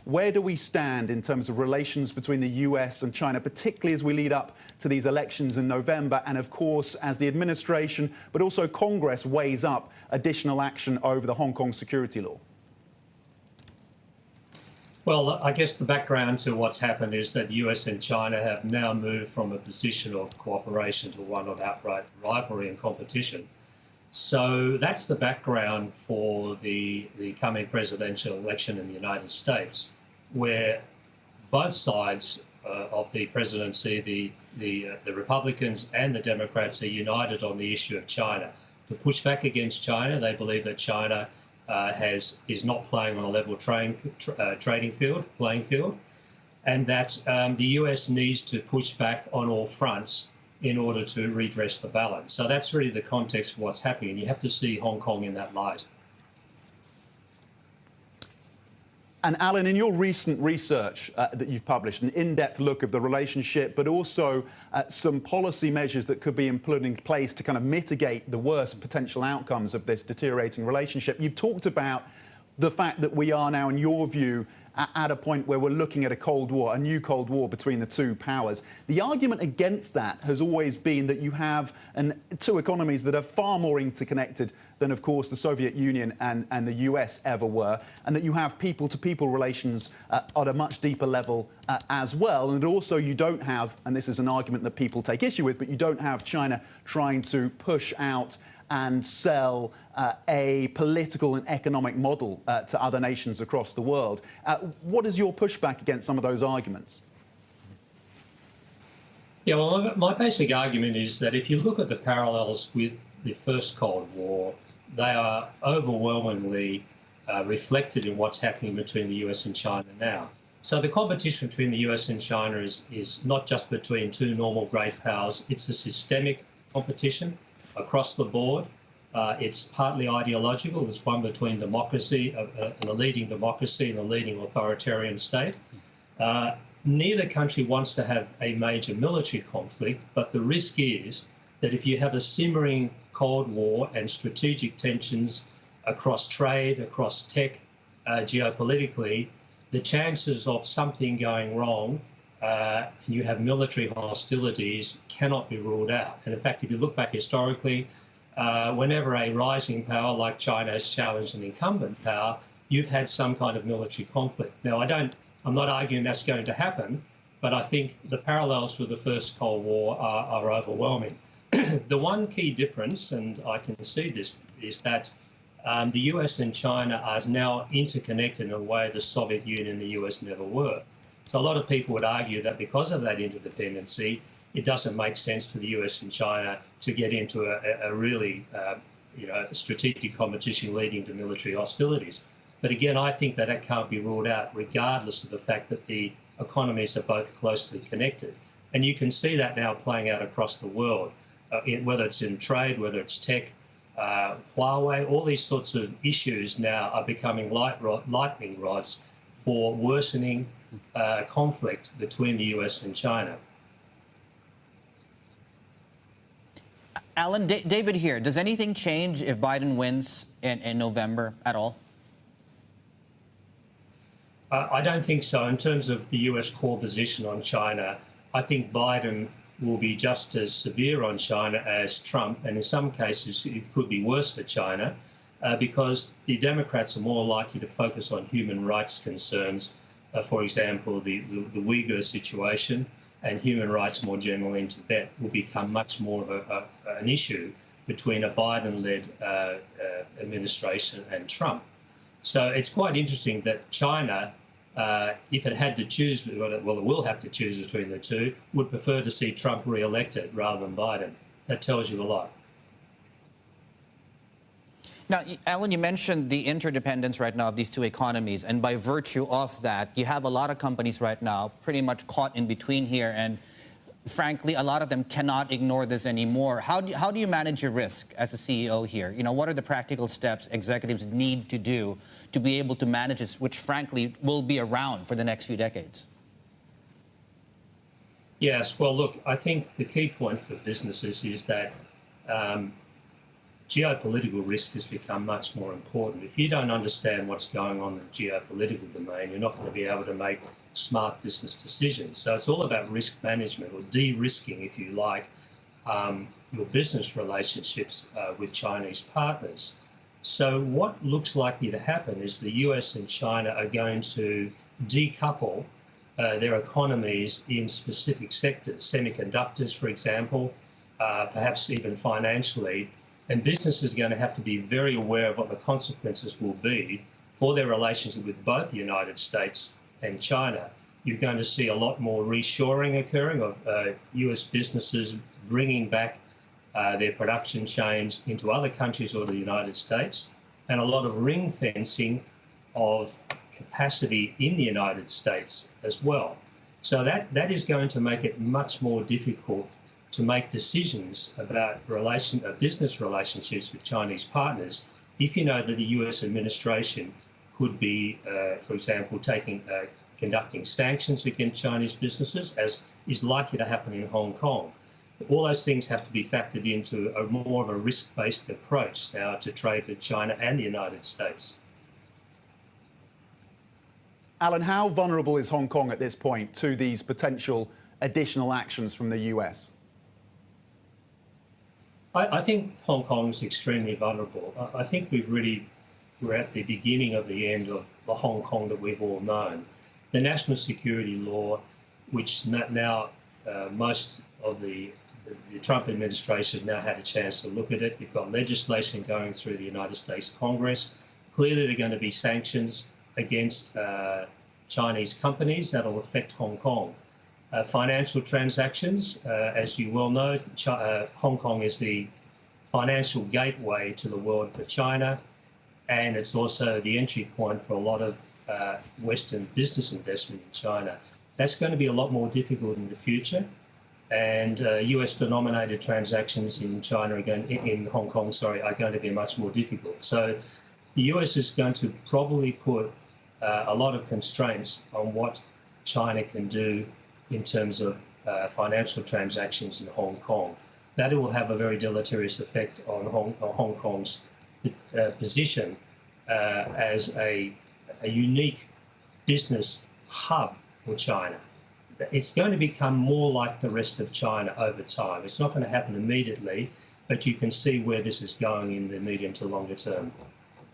Where do we stand in terms of relations between the US and China, particularly as we lead up to these elections in November, and of course as the administration but also Congress weighs up additional action over the Hong Kong security law? Well, I guess the background to what's happened is that US and China have now moved from a position of cooperation to one of outright rivalry and competition. So that's the background for the coming presidential election in the United States, where both sides of the presidency, the Republicans and the Democrats, are united on the issue of China. To push back against China, they believe that China is not playing on a level playing field, and that the US needs to push back on all fronts in order to redress the balance. So that's really the context of what's happening, and you have to see Hong Kong in that light. And Alan, in your recent research that you've published, an in-depth look of the relationship, but also some policy measures that could be put in place to kind of mitigate the worst potential outcomes of this deteriorating relationship. You've talked about the fact that we are now, in your view, at a point where we're looking at a Cold War, a new Cold War between the two powers. The argument against that has always been that you have two economies that are far more interconnected than, of course, the Soviet Union and the US ever were, and that you have people-to-people relations at a much deeper level as well. And also you don't have, and this is an argument that people take issue with, but you don't have China trying to push out and sell a political and economic model to other nations across the world. What is your pushback against some of those arguments? Yeah, well, my basic argument is that if you look at the parallels with the first Cold War, they are overwhelmingly reflected in what's happening between the US and China now. So the competition between the US and China is not just between two normal great powers, it's a systemic competition across the board. It's partly ideological. There's one between democracy, a leading democracy and a leading authoritarian state. Neither country wants to have a major military conflict, but the risk is that if you have a simmering Cold War and strategic tensions across trade, across tech, geopolitically, the chances of something going wrong and you have military hostilities cannot be ruled out. And in fact, if you look back historically, whenever a rising power like China has challenged an incumbent power, you've had some kind of military conflict. Now, I'm not arguing that's going to happen, but I think the parallels with the first Cold War are overwhelming. The one key difference, and I can see this, is that the US and China are now interconnected in a way the Soviet Union and the US never were. So a lot of people would argue that because of that interdependency, it doesn't make sense for the US and China to get into a really strategic competition leading to military hostilities. But again, I think that can't be ruled out regardless of the fact that the economies are both closely connected. And you can see that now playing out across the world, whether it's in trade, whether it's tech, Huawei, all these sorts of issues now are becoming lightning rods for worsening conflict between the US and China. Alan, David here. Does anything change if Biden wins in November at all? I don't think so. In terms of the US core position on China, I think Biden will be just as severe on China as Trump, and in some cases it could be worse for China because the Democrats are more likely to focus on human rights concerns, for example, the Uyghur situation, and human rights more generally in Tibet will become much more of an issue between a Biden-led administration and Trump. So it's quite interesting that China, if it had to choose, well, it will have to choose between the two, would prefer to see Trump re-elected rather than Biden. That tells you a lot. Now, Alan, you mentioned the interdependence right now of these two economies, and by virtue of that, you have a lot of companies right now pretty much caught in between here, and frankly, a lot of them cannot ignore this anymore. How do you manage your risk as a CEO here? You know, what are the practical steps executives need to do to be able to manage this, which frankly will be around for the next few decades? Yes, well, look, I think the key point for businesses is that geopolitical risk has become much more important. If you don't understand what's going on in the geopolitical domain, you're not going to be able to make smart business decisions. So it's all about risk management, or de-risking, if you like, your business relationships with Chinese partners. So what looks likely to happen is the US and China are going to decouple their economies in specific sectors, semiconductors, for example, perhaps even financially. And businesses are going to have to be very aware of what the consequences will be for their relationship with both the United States and China. You're going to see a lot more reshoring occurring of US businesses bringing back their production chains into other countries or the United States, and a lot of ring fencing of capacity in the United States as well. So that is going to make it much more difficult to make decisions about business relationships with Chinese partners if you know that the US administration could be, for example, conducting sanctions against Chinese businesses, as is likely to happen in Hong Kong. All those things have to be factored into more of a risk-based approach now to trade with China and the United States. Alan, how vulnerable is Hong Kong at this point to these potential additional actions from the US? I think Hong Kong is extremely vulnerable. I think we're at the beginning of the end of the Hong Kong that we've all known. The national security law, which now most of the Trump administration has now had a chance to look at it. You've got legislation going through the United States Congress. Clearly, there are going to be sanctions against Chinese companies that will affect Hong Kong. Financial transactions, as you well know, Hong Kong is the financial gateway to the world for China, and it's also the entry point for a lot of Western business investment in China. That's going to be a lot more difficult in the future, and US-denominated transactions in in Hong Kong, are going to be much more difficult. So the US is going to probably put a lot of constraints on what China can do in terms of financial transactions in Hong Kong. That will have a very deleterious effect on Hong Kong's position as a unique business hub for China. It's going to become more like the rest of China over time. It's not going to happen immediately, but you can see where this is going in the medium to longer term.